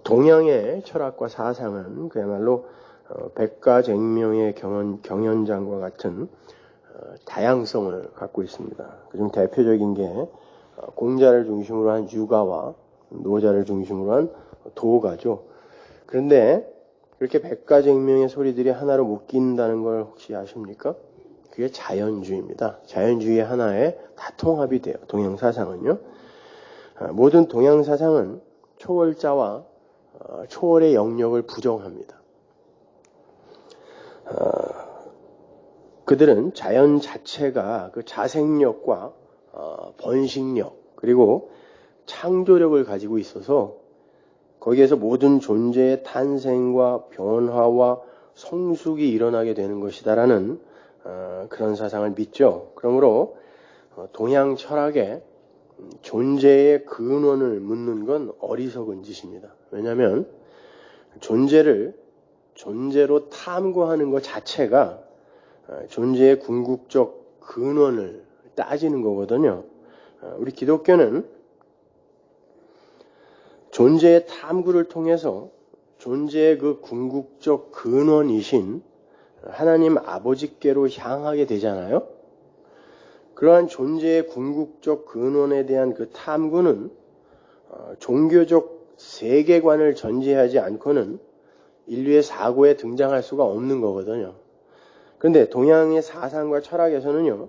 동양의 철학과 사상은 그야말로 백가쟁명의 경연장과 같은 다양성을 갖고 있습니다. 그중 대표적인 게 공자를 중심으로 한 유가와 노자를 중심으로 한 도가죠. 그런데 그렇게 백가쟁명의 소리들이 하나로 묶인다는 걸 혹시 아십니까? 그게 자연주의입니다. 자연주의 하나에 다 통합이 돼요. 동양 사상은요. 모든 동양 사상은 초월자와 초월의 영역을 부정합니다. 그들은 자연 자체가 그 자생력과 번식력 그리고 창조력을 가지고 있어서 거기에서 모든 존재의 탄생과 변화와 성숙이 일어나게 되는 것이다라는 그런 사상을 믿죠. 그러므로 동양 철학에 존재의 근원을 묻는 건 어리석은 짓입니다. 왜냐하면 존재를 존재로 탐구하는 것 자체가 존재의 궁극적 근원을 따지는 거거든요. 우리 기독교는 존재의 탐구를 통해서 존재의 그 궁극적 근원이신 하나님 아버지께로 향하게 되잖아요. 그러한 존재의 궁극적 근원에 대한 그 탐구는 종교적 세계관을 전제하지 않고는 인류의 사고에 등장할 수가 없는 거거든요. 그런데 동양의 사상과 철학에서는요,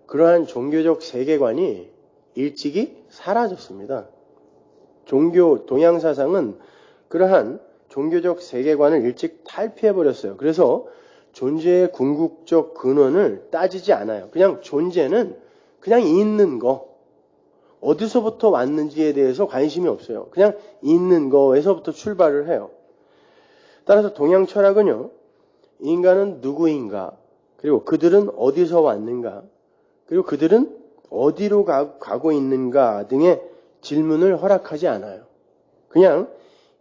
그러한 종교적 세계관이 일찍이 사라졌습니다. 동양 사상은 그러한 종교적 세계관을 일찍 탈피해버렸어요. 그래서 존재의 궁극적 근원을 따지지 않아요. 그냥 존재는 그냥 있는 거, 어디서부터 왔는지에 대해서 관심이 없어요. 그냥 있는 거에서부터 출발을 해요. 따라서 동양 철학은요, 인간은 누구인가, 그리고 그들은 어디서 왔는가, 그리고 그들은 어디로 가고 있는가 등의 질문을 허락하지 않아요. 그냥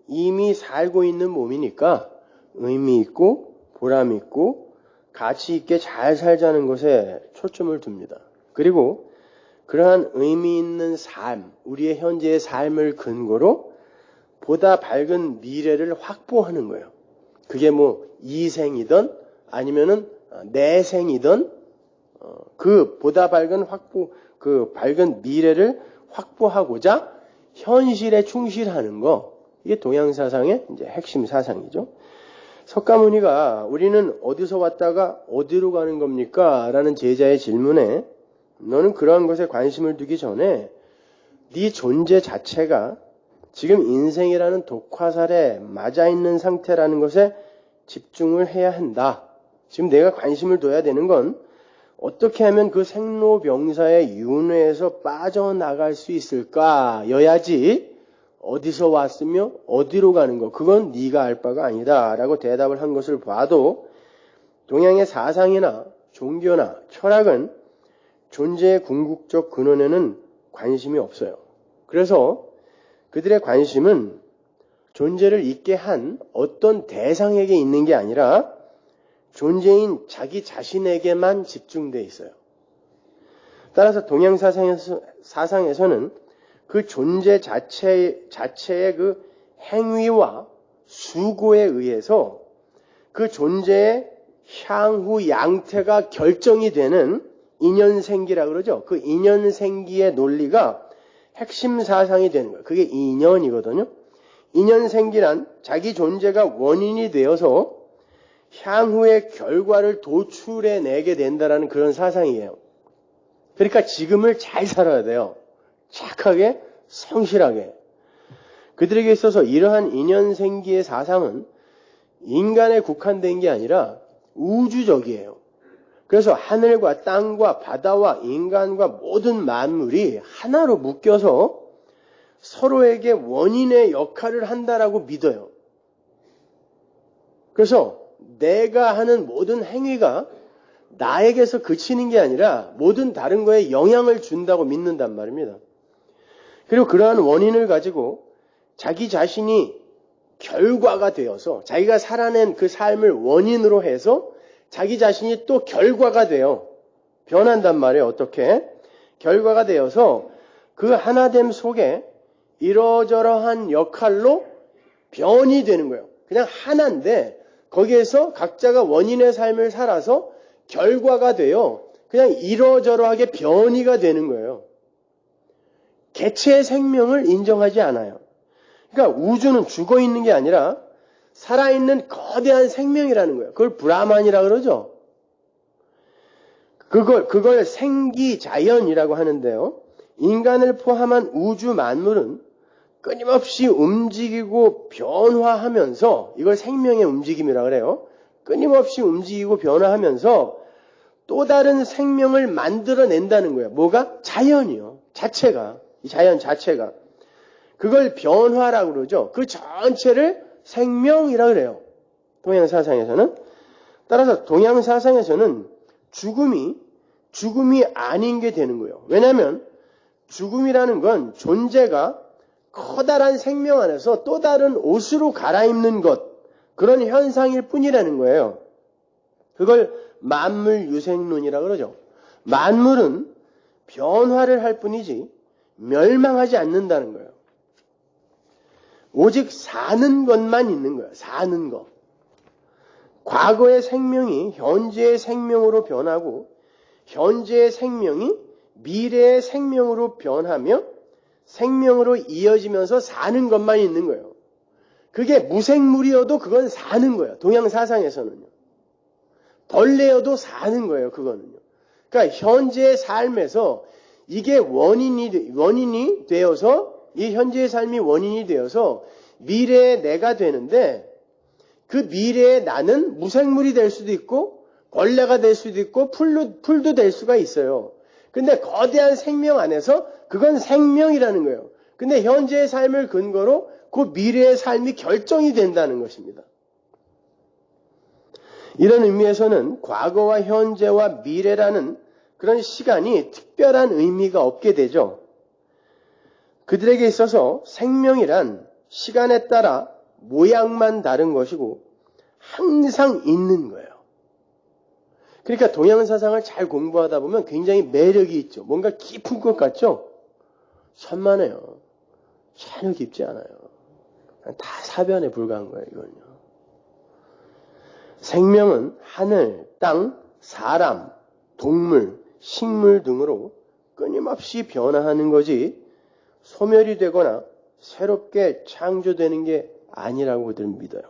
이미 살고 있는 몸이니까 의미 있고 보람 있고 가치 있게 잘 살자는 것에 초점을 둡니다. 그리고 그러한 의미 있는 삶, 우리의 현재의 삶을 근거로 보다 밝은 미래를 확보하는 거예요. 그게 뭐 이생이든 아니면은 내생이든 그 보다 밝은 밝은 미래를 확보하고자 현실에 충실하는 거, 이게 동양 사상의 이제 핵심 사상이죠. 석가모니가 우리는 어디서 왔다가 어디로 가는 겁니까? 라는 제자의 질문에 너는 그러한 것에 관심을 두기 전에 네 존재 자체가 지금 인생이라는 독화살에 맞아 있는 상태라는 것에 집중을 해야 한다. 지금 내가 관심을 둬야 되는 건 어떻게 하면 그 생로병사의 윤회에서 빠져나갈 수 있을까? 여야지 어디서 왔으며 어디로 가는 거, 그건 네가 알 바가 아니다 라고 대답을 한 것을 봐도 동양의 사상이나 종교나 철학은 존재의 궁극적 근원에는 관심이 없어요. 그래서 그들의 관심은 존재를 있게 한 어떤 대상에게 있는 게 아니라 존재인 자기 자신에게만 집중되어 있어요. 따라서 동양 사상에서는 그 존재 자체의 그 행위와 수고에 의해서 그 존재의 향후 양태가 결정이 되는 인연생기라고 그러죠. 그 인연생기의 논리가 핵심 사상이 되는 거예요. 그게 인연이거든요. 인연생기란 자기 존재가 원인이 되어서 향후의 결과를 도출해내게 된다는 그런 사상이에요. 그러니까 지금을 잘 살아야 돼요. 착하게, 성실하게. 그들에게 있어서 이러한 인연생기의 사상은 인간에 국한된 게 아니라 우주적이에요. 그래서 하늘과 땅과 바다와 인간과 모든 만물이 하나로 묶여서 서로에게 원인의 역할을 한다라고 믿어요. 그래서 내가 하는 모든 행위가 나에게서 그치는 게 아니라 모든 다른 거에 영향을 준다고 믿는단 말입니다. 그리고 그러한 원인을 가지고 자기 자신이 결과가 되어서 자기가 살아낸 그 삶을 원인으로 해서 자기 자신이 또 결과가 돼요. 변한단 말이에요. 어떻게? 결과가 되어서 그 하나됨 속에 이러저러한 역할로 변이 되는 거예요. 그냥 하나인데 거기에서 각자가 원인의 삶을 살아서 결과가 되어 그냥 이러저러하게 변이가 되는 거예요. 개체의 생명을 인정하지 않아요. 그러니까 우주는 죽어 있는 게 아니라 살아있는 거대한 생명이라는 거예요. 그걸 브라만이라 그러죠. 그걸 생기자연이라고 하는데요. 인간을 포함한 우주 만물은 끊임없이 움직이고 변화하면서, 이걸 생명의 움직임이라 그래요. 끊임없이 움직이고 변화하면서 또 다른 생명을 만들어낸다는 거예요. 뭐가? 자연이요. 자체가. 이 자연 자체가. 그걸 변화라고 그러죠. 그 전체를 생명이라 그래요. 동양사상에서는. 따라서 동양사상에서는 죽음이 아닌 게 되는 거예요. 왜냐하면 죽음이라는 건 존재가 커다란 생명 안에서 또 다른 옷으로 갈아입는 것, 그런 현상일 뿐이라는 거예요. 그걸 만물유생론이라고 그러죠. 만물은 변화를 할 뿐이지 멸망하지 않는다는 거예요. 오직 사는 것만 있는 거예요. 사는 것. 과거의 생명이 현재의 생명으로 변하고 현재의 생명이 미래의 생명으로 변하며 생명으로 이어지면서 사는 것만 있는 거예요. 그게 무생물이어도 그건 사는 거예요. 동양 사상에서는요. 벌레여도 사는 거예요. 그거는요. 그러니까 현재의 삶에서 이게 원인이 되어서, 이 현재의 삶이 원인이 되어서 미래의 내가 되는데, 그 미래의 나는 무생물이 될 수도 있고 벌레가 될 수도 있고 풀도 될 수가 있어요. 근데 거대한 생명 안에서 그건 생명이라는 거예요. 근데 현재의 삶을 근거로 그 미래의 삶이 결정이 된다는 것입니다. 이런 의미에서는 과거와 현재와 미래라는 그런 시간이 특별한 의미가 없게 되죠. 그들에게 있어서 생명이란 시간에 따라 모양만 다른 것이고 항상 있는 거예요. 그러니까 동양사상을 잘 공부하다 보면 굉장히 매력이 있죠. 뭔가 깊은 것 같죠? 천만에요. 전혀 깊지 않아요. 다 사변에 불과한 거예요, 이건요. 생명은 하늘, 땅, 사람, 동물, 식물 등으로 끊임없이 변화하는 거지 소멸이 되거나 새롭게 창조되는 게 아니라고 그들은 믿어요.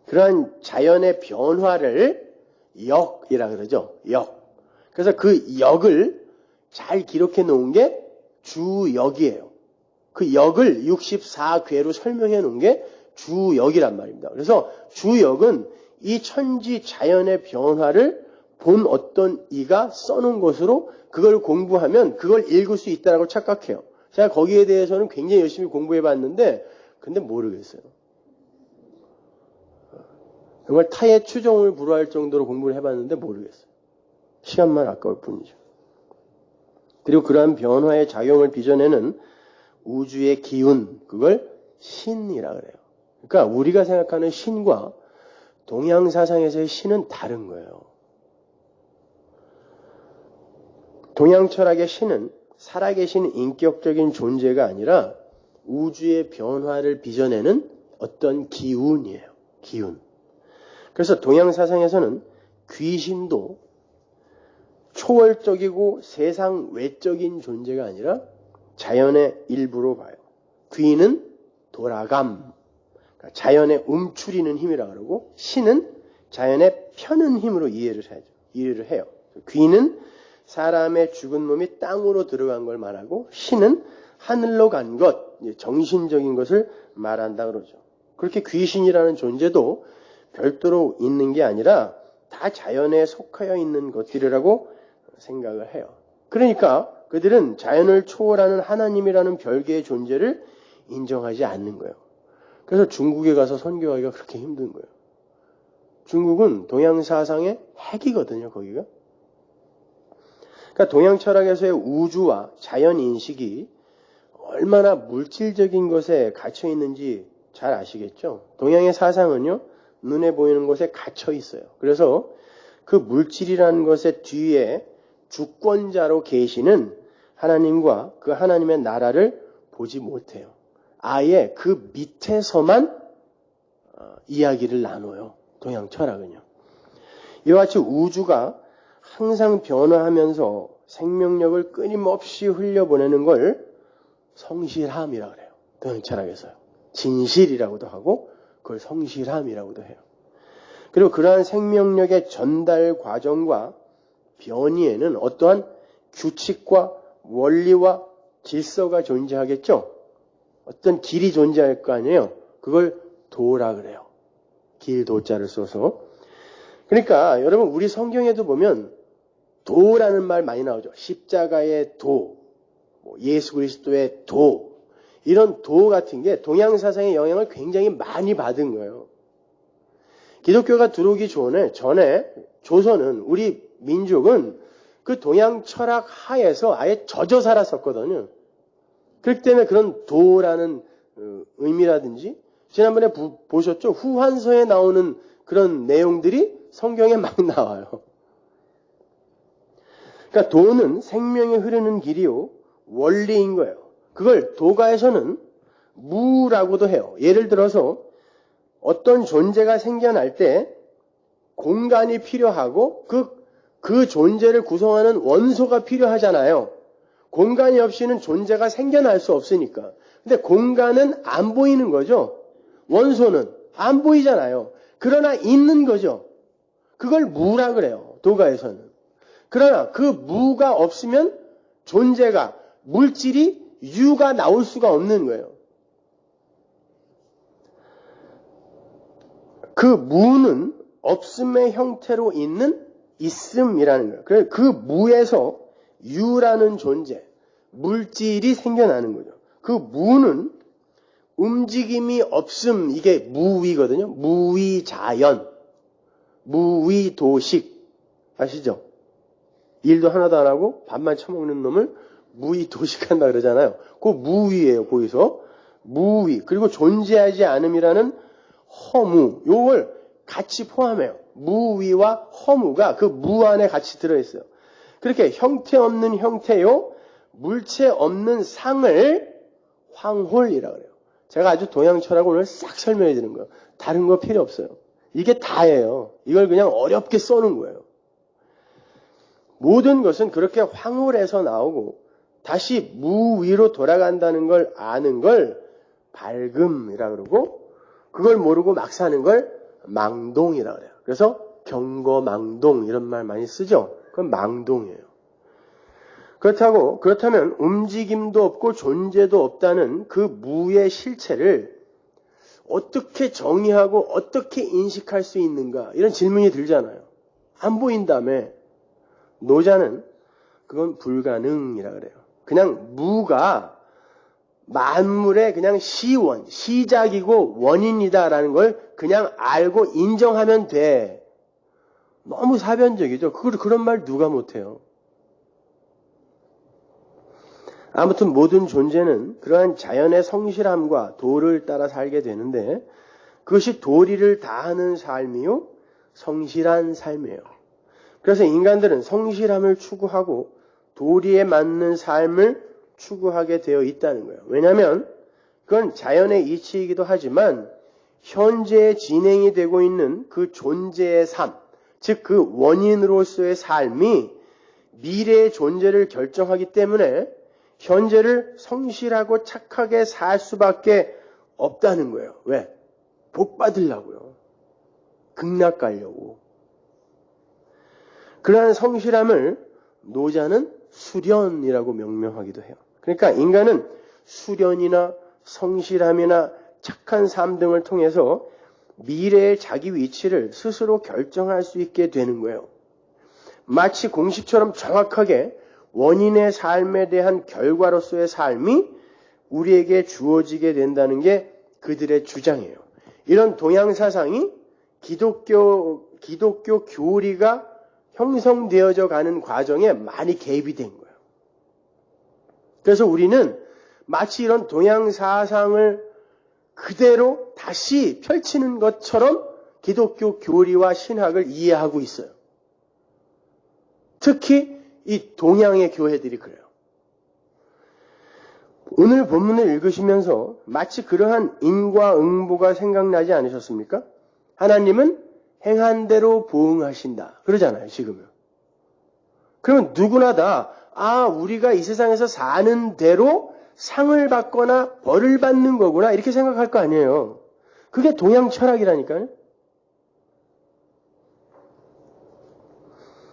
그러한 자연의 변화를 역이라 그러죠. 역. 그래서 그 역을 잘 기록해 놓은 게 주역이에요. 그 역을 64궤로 설명해 놓은 게 주역이란 말입니다. 그래서 주역은 이 천지 자연의 변화를 본 어떤 이가 써놓은 것으로 그걸 공부하면 그걸 읽을 수 있다고 착각해요. 제가 거기에 대해서는 굉장히 열심히 공부해 봤는데 근데 모르겠어요. 정말 타의 추종을 불허할 정도로 공부를 해봤는데 모르겠어요. 시간만 아까울 뿐이죠. 그리고 그러한 변화의 작용을 빚어내는 우주의 기운, 그걸 신이라 그래요. 그러니까 우리가 생각하는 신과 동양 사상에서의 신은 다른 거예요. 동양 철학의 신은 살아계신 인격적인 존재가 아니라 우주의 변화를 빚어내는 어떤 기운이에요. 기운. 그래서 동양 사상에서는 귀신도 초월적이고 세상 외적인 존재가 아니라 자연의 일부로 봐요. 귀는 돌아감, 그러니까 자연의 움츠리는 힘이라 그러고 신은 자연의 펴는 힘으로 이해를 해요. 귀는 사람의 죽은 몸이 땅으로 들어간 걸 말하고 신은 하늘로 간 것, 정신적인 것을 말한다 그러죠. 그렇게 귀신이라는 존재도 별도로 있는 게 아니라 다 자연에 속하여 있는 것들이라고 생각을 해요. 그러니까 그들은 자연을 초월하는 하나님이라는 별개의 존재를 인정하지 않는 거예요. 그래서 중국에 가서 선교하기가 그렇게 힘든 거예요. 중국은 동양 사상의 핵이거든요, 거기가. 그러니까 동양 철학에서의 우주와 자연 인식이 얼마나 물질적인 것에 갇혀 있는지 잘 아시겠죠? 동양의 사상은요, 눈에 보이는 곳에 갇혀 있어요. 그래서 그 물질이라는 것의 뒤에 주권자로 계시는 하나님과 그 하나님의 나라를 보지 못해요. 아예 그 밑에서만 이야기를 나눠요. 동양 철학은요. 이와 같이 우주가 항상 변화하면서 생명력을 끊임없이 흘려보내는 걸 성실함이라고 그래요. 동양 철학에서요. 진실이라고도 하고 그걸 성실함이라고도 해요. 그리고 그러한 생명력의 전달 과정과 변이에는 어떠한 규칙과 원리와 질서가 존재하겠죠? 어떤 길이 존재할 거 아니에요? 그걸 도라 그래요. 길 도자를 써서. 그러니까 여러분 우리 성경에도 보면 도라는 말 많이 나오죠. 십자가의 도, 예수 그리스도의 도, 이런 도 같은 게 동양 사상의 영향을 굉장히 많이 받은 거예요. 기독교가 들어오기 전에 조선은 우리 민족은 그 동양 철학 하에서 아예 젖어 살았었거든요. 그렇기 때문에 그런 도라는 의미라든지 지난번에 보셨죠? 후한서에 나오는 그런 내용들이 성경에 막 나와요. 그러니까 도는 생명이 흐르는 길이요 원리인 거예요. 그걸 도가에서는 무라고도 해요. 예를 들어서 어떤 존재가 생겨날 때 공간이 필요하고 그 존재를 구성하는 원소가 필요하잖아요. 공간이 없이는 존재가 생겨날 수 없으니까. 근데 공간은 안 보이는 거죠. 원소는 안 보이잖아요. 그러나 있는 거죠. 그걸 무라 그래요. 도가에서는. 그러나 그 무가 없으면 존재가, 물질이, 유가 나올 수가 없는 거예요. 그 무는 없음의 형태로 있는 있음이라는 거예요. 그래서 그 무에서 유라는 존재, 물질이 생겨나는 거죠. 그 무는 움직임이 없음, 이게 무위거든요. 무위자연, 무위도식. 아시죠? 일도 하나도 안 하고 밥만 처먹는 놈을 무위도식한다 그러잖아요. 그 무위예요. 거기서 무위. 그리고 존재하지 않음이라는 허무. 요걸 같이 포함해요. 무위와 허무가 그 무 안에 같이 들어있어요. 그렇게 형태 없는 형태요, 물체 없는 상을 황홀이라고 그래요. 제가 아주 동양 철학을 오늘 싹 설명해 드리는 거예요. 다른 거 필요 없어요. 이게 다예요. 이걸 그냥 어렵게 써놓은 거예요. 모든 것은 그렇게 황홀해서 나오고 다시 무위로 돌아간다는 걸 아는 걸 밝음이라고 그러고, 그걸 모르고 막 사는 걸 망동이라고 그래요. 그래서 경거망동 이런 말 많이 쓰죠. 그건 망동이에요. 그렇다면 움직임도 없고 존재도 없다는 그 무의 실체를 어떻게 정의하고 어떻게 인식할 수 있는가, 이런 질문이 들잖아요. 안 보인다며. 노자는 그건 불가능이라 그래요. 그냥 무가 만물의 그냥 시원, 시작이고 원인이다라는 걸 그냥 알고 인정하면 돼. 너무 사변적이죠. 그런 말 누가 못해요. 아무튼 모든 존재는 그러한 자연의 성실함과 도를 따라 살게 되는데, 그것이 도리를 다하는 삶이요 성실한 삶이에요. 그래서 인간들은 성실함을 추구하고 도리에 맞는 삶을 추구하게 되어 있다는 거예요. 왜냐하면 그건 자연의 이치이기도 하지만 현재 진행이 되고 있는 그 존재의 삶, 즉 그 원인으로서의 삶이 미래의 존재를 결정하기 때문에 현재를 성실하고 착하게 살 수밖에 없다는 거예요. 왜? 복 받으려고요. 극락 가려고. 그러한 성실함을 노자는 수련이라고 명명하기도 해요. 그러니까 인간은 수련이나 성실함이나 착한 삶 등을 통해서 미래의 자기 위치를 스스로 결정할 수 있게 되는 거예요. 마치 공식처럼 정확하게 원인의 삶에 대한 결과로서의 삶이 우리에게 주어지게 된다는 게 그들의 주장이에요. 이런 동양 사상이 기독교 교리가 형성되어져 가는 과정에 많이 개입이 된 거예요. 그래서 우리는 마치 이런 동양 사상을 그대로 다시 펼치는 것처럼 기독교 교리와 신학을 이해하고 있어요. 특히 이 동양의 교회들이 그래요. 오늘 본문을 읽으시면서 마치 그러한 인과응보가 생각나지 않으셨습니까? 하나님은 행한 대로 보응하신다. 그러잖아요, 지금은. 그러면 누구나 다, 우리가 이 세상에서 사는 대로 상을 받거나 벌을 받는 거구나, 이렇게 생각할 거 아니에요. 그게 동양 철학이라니까요.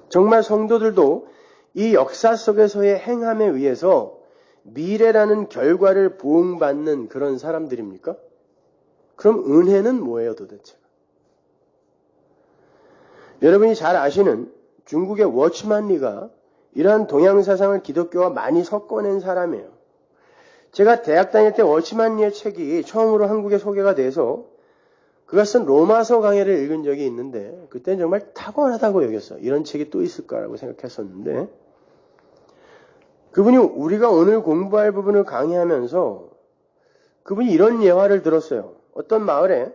정말 성도들도 이 역사 속에서의 행함에 의해서 미래라는 결과를 보응받는 그런 사람들입니까? 그럼 은혜는 뭐예요, 도대체? 여러분이 잘 아시는 중국의 워치만 리가 이러한 동양 사상을 기독교와 많이 섞어낸 사람이에요. 제가 대학 다닐 때 워치만 리의 책이 처음으로 한국에 소개가 돼서 그가 쓴 로마서 강해를 읽은 적이 있는데 그때는 정말 탁월하다고 여겼어요. 이런 책이 또 있을까라고 생각했었는데 그분이 우리가 오늘 공부할 부분을 강의하면서 그분이 이런 예화를 들었어요. 어떤 마을에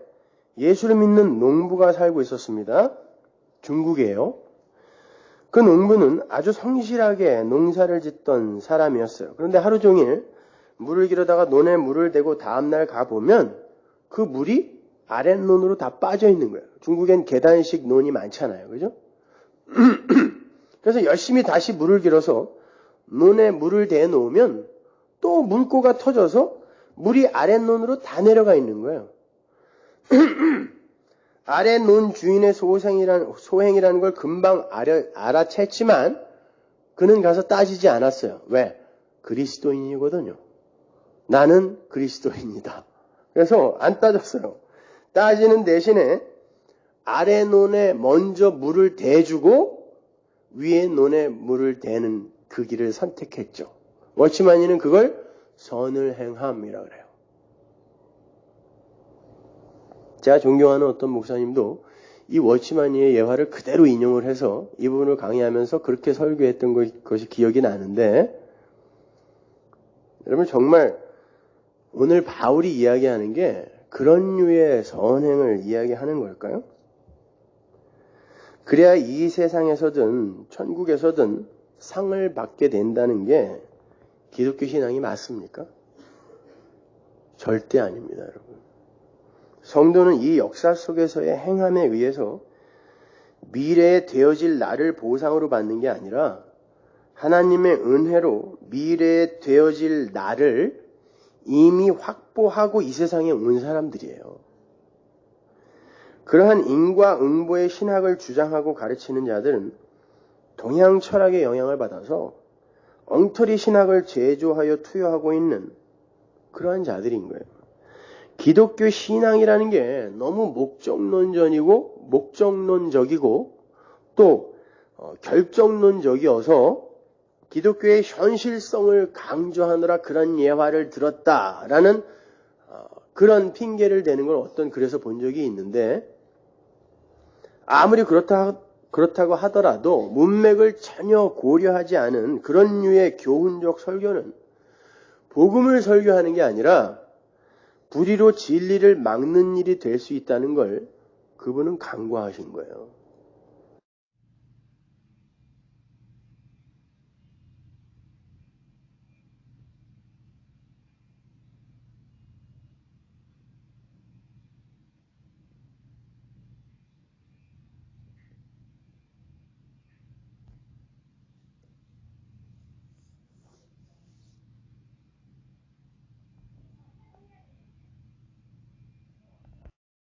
예수를 믿는 농부가 살고 있었습니다. 중국이에요. 그 농부는 아주 성실하게 농사를 짓던 사람이었어요. 그런데 하루 종일 물을 기르다가 논에 물을 대고 다음날 가보면 그 물이 아랫논으로 다 빠져 있는 거예요. 중국엔 계단식 논이 많잖아요. 그죠? 그래서 열심히 다시 물을 길어서 논에 물을 대놓으면 또 물고가 터져서 물이 아랫논으로 다 내려가 있는 거예요. 아랫논 주인의 소행이라는 걸 금방 알아챘지만 그는 가서 따지지 않았어요. 왜? 그리스도인이거든요. 나는 그리스도인이다. 그래서 안 따졌어요. 따지는 대신에 아래 논에 먼저 물을 대주고 위에 논에 물을 대는 그 길을 선택했죠. 워치만이는 그걸 선을 행함이라고 그래요. 제가 존경하는 어떤 목사님도 이 워치만이의 예화를 그대로 인용을 해서 이 부분을 강의하면서 그렇게 설교했던 것이 기억이 나는데 여러분 정말 오늘 바울이 이야기하는 게 그런 류의 선행을 이야기하는 걸까요? 그래야 이 세상에서든 천국에서든 상을 받게 된다는 게 기독교 신앙이 맞습니까? 절대 아닙니다, 여러분. 성도는 이 역사 속에서의 행함에 의해서 미래에 되어질 나를 보상으로 받는 게 아니라 하나님의 은혜로 미래에 되어질 나를 이미 확보하고 이 세상에 온 사람들이에요. 그러한 인과응보의 신학을 주장하고 가르치는 자들은 동양 철학의 영향을 받아서 엉터리 신학을 제조하여 투여하고 있는 그러한 자들인 거예요. 기독교 신앙이라는 게 너무 목적론적이고 또 결정론적이어서 기독교의 현실성을 강조하느라 그런 예화를 들었다라는 그런 핑계를 대는 걸 어떤 글에서 본 적이 있는데 아무리 그렇다고 하더라도 문맥을 전혀 고려하지 않은 그런 류의 교훈적 설교는 복음을 설교하는 게 아니라 불의로 진리를 막는 일이 될 수 있다는 걸 그분은 간과하신 거예요.